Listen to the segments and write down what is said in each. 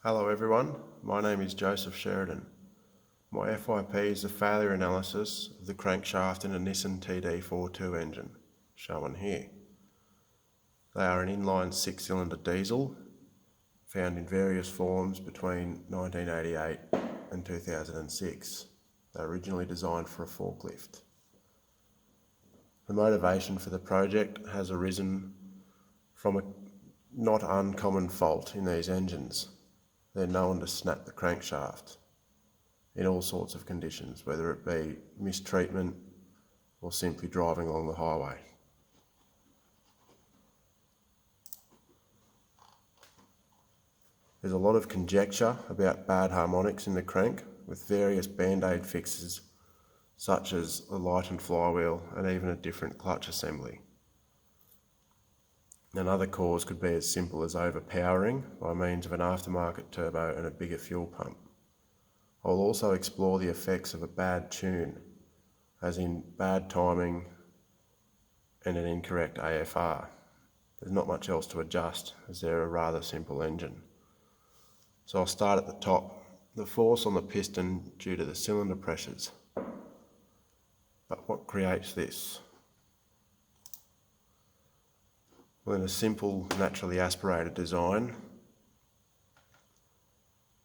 Hello everyone, my name is Joseph Sheridan. My FYP is the failure analysis of the crankshaft in a Nissan TD42 engine, shown here. They are an inline 6-cylinder diesel, found in various forms between 1988 and 2006. They were originally designed for a forklift. The motivation for the project has arisen from a not uncommon fault in these engines. They're known to snap the crankshaft in all sorts of conditions, whether it be mistreatment or simply driving along the highway. There's a lot of conjecture about bad harmonics in the crank, with various band-aid fixes such as a lightened flywheel and even a different clutch assembly. Another cause could be as simple as overpowering by means of an aftermarket turbo and a bigger fuel pump. I'll also explore the effects of a bad tune, as in bad timing and an incorrect AFR. There's not much else to adjust, as they're a rather simple engine. So I'll start at the top. The force on the piston due to the cylinder pressures. But what creates this? Well, in a simple, naturally aspirated design,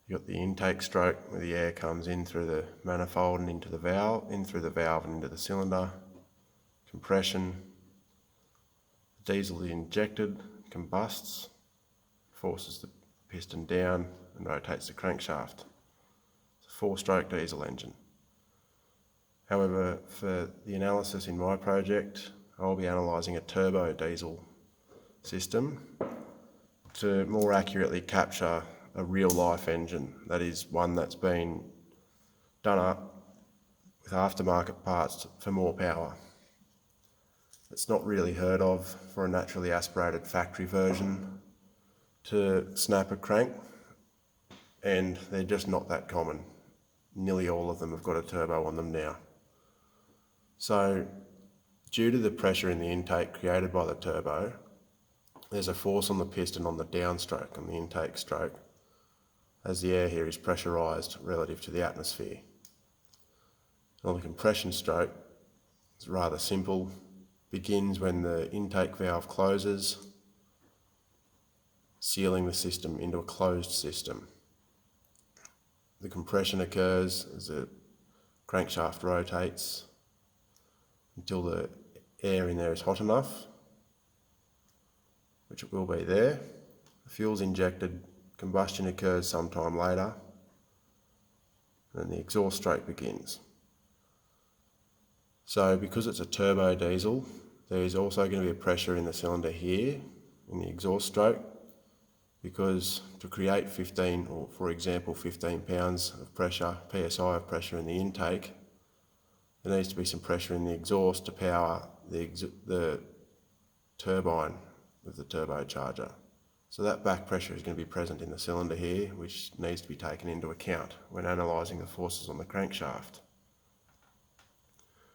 you've got the intake stroke where the air comes in through the manifold and into the valve, in through the valve and into the cylinder. Compression. The diesel is injected, combusts, forces the piston down and rotates the crankshaft. It's a 4-stroke diesel engine. However, for the analysis in my project, I'll be analysing a turbo diesel system to more accurately capture a real-life engine, that is, one that's been done up with aftermarket parts for more power. It's not really heard of for a naturally aspirated factory version to snap a crank, and they're just not that common. Nearly all of them have got a turbo on them now. So, due to the pressure in the intake created by the turbo, there's a force on the piston on the downstroke, on the intake stroke, as the air here is pressurised relative to the atmosphere. On the compression stroke, it's rather simple. Begins when the intake valve closes, sealing the system into a closed system. The compression occurs as the crankshaft rotates until the air in there is hot enough, which it will be there. The fuel's injected, combustion occurs sometime later, and the exhaust stroke begins. So because it's a turbo diesel, there's also going to be a pressure in the cylinder here, in the exhaust stroke, because to create 15, or for example 15 pounds of pressure, PSI of pressure in the intake, there needs to be some pressure in the exhaust to power the turbine with the turbocharger. So that back pressure is going to be present in the cylinder here, which needs to be taken into account when analysing the forces on the crankshaft.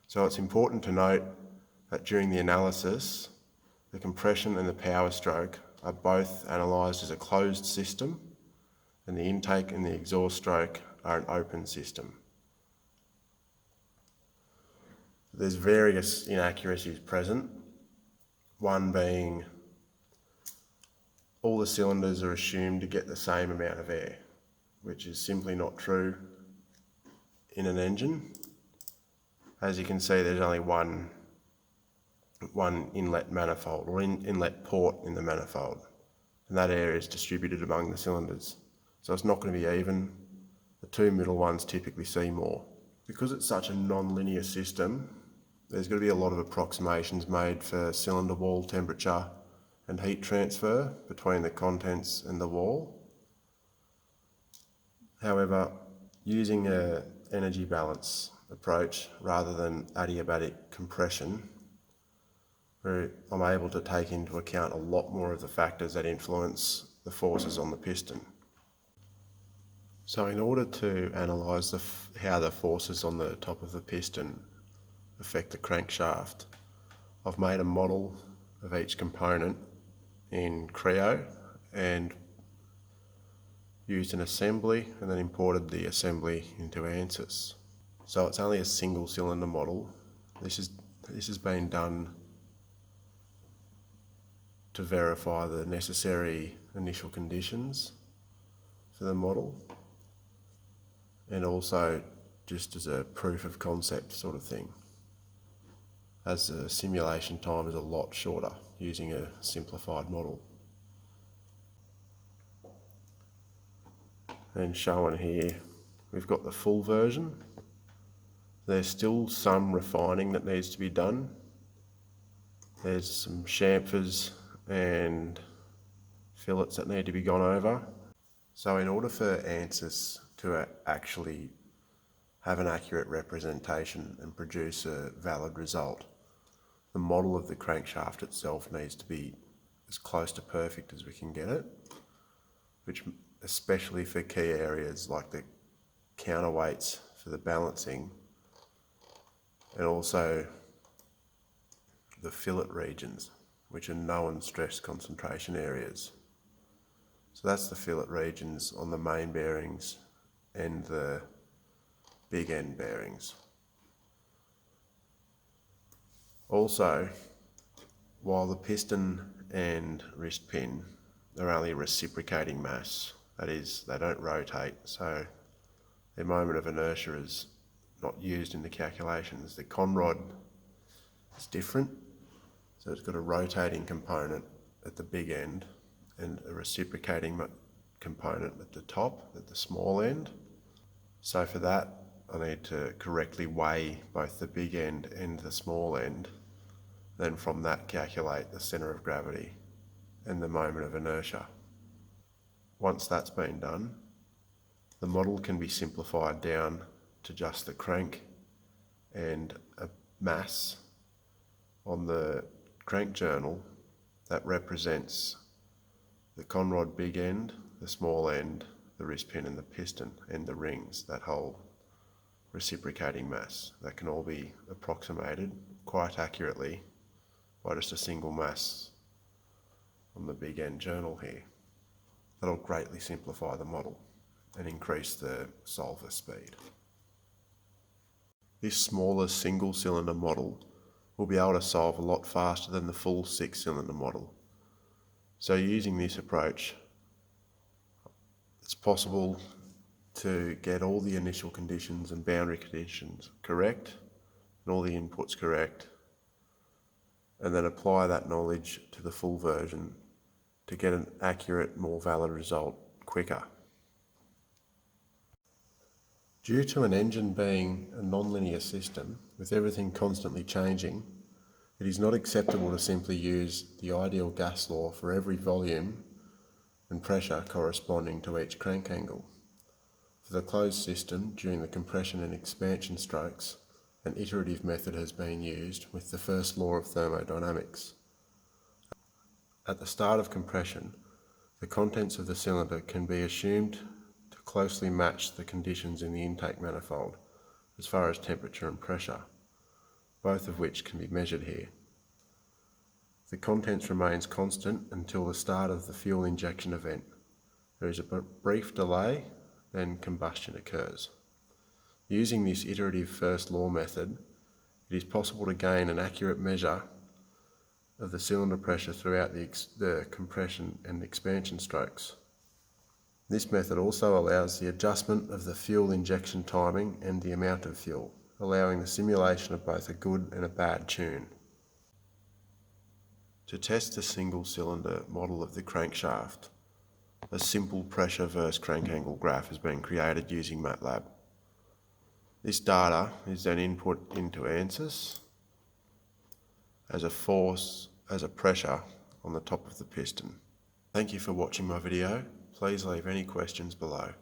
So it's important to note that during the analysis, the compression and the power stroke are both analysed as a closed system, and the intake and the exhaust stroke are an open system. There's various inaccuracies present, one being all the cylinders are assumed to get the same amount of air, which is simply not true in an engine. As you can see, there's only one inlet manifold, or inlet port in the manifold, and that air is distributed among the cylinders. So it's not going to be even. The two middle ones typically see more. Because it's such a non-linear system, there's going to be a lot of approximations made for cylinder wall temperature and heat transfer between the contents and the wall. However, using an energy balance approach rather than adiabatic compression, where I'm able to take into account a lot more of the factors that influence the forces on the piston. So in order to analyse how the forces on the top of the piston affect the crankshaft, I've made a model of each component in Creo and used an assembly and then imported the assembly into ANSYS. So it's only a single cylinder model. This has been done to verify the necessary initial conditions for the model, and also just as a proof of concept sort of thing, as the simulation time is a lot shorter using a simplified model. And shown here, we've got the full version. There's still some refining that needs to be done. There's some chamfers and fillets that need to be gone over. So in order for ANSYS to actually have an accurate representation and produce a valid result, the model of the crankshaft itself needs to be as close to perfect as we can get it, which especially for key areas like the counterweights for the balancing, and also the fillet regions, which are known stress concentration areas. So that's the fillet regions on the main bearings and the big end bearings. Also, while the piston and wrist pin are only reciprocating mass, that is, they don't rotate, so their moment of inertia is not used in the calculations. The conrod is different, so it's got a rotating component at the big end and a reciprocating component at the top, at the small end. So for that, I need to correctly weigh both the big end and the small end, then from that calculate the centre of gravity and the moment of inertia. Once that's been done, the model can be simplified down to just the crank and a mass on the crank journal that represents the conrod big end, the small end, the wrist pin and the piston and the rings, that whole reciprocating mass. That can all be approximated quite accurately by just a single mass on the big end journal here. That'll greatly simplify the model and increase the solver speed. This smaller single cylinder model will be able to solve a lot faster than the full 6-cylinder model. So using this approach, it's possible to get all the initial conditions and boundary conditions correct and all the inputs correct, and then apply that knowledge to the full version to get an accurate, more valid result quicker. Due to an engine being a non-linear system, with everything constantly changing, it is not acceptable to simply use the ideal gas law for every volume and pressure corresponding to each crank angle. For the closed system, during the compression and expansion strokes, an iterative method has been used with the first law of thermodynamics. At the start of compression, the contents of the cylinder can be assumed to closely match the conditions in the intake manifold as far as temperature and pressure, both of which can be measured here. The contents remains constant until the start of the fuel injection event. There is a brief delay, then combustion occurs. Using this iterative first law method, it is possible to gain an accurate measure of the cylinder pressure throughout the compression and expansion strokes. This method also allows the adjustment of the fuel injection timing and the amount of fuel, allowing the simulation of both a good and a bad tune. To test the single cylinder model of the crankshaft, a simple pressure versus crank angle graph has been created using MATLAB. This data is then input into ANSYS as a force, as a pressure on the top of the piston. Thank you for watching my video. Please leave any questions below.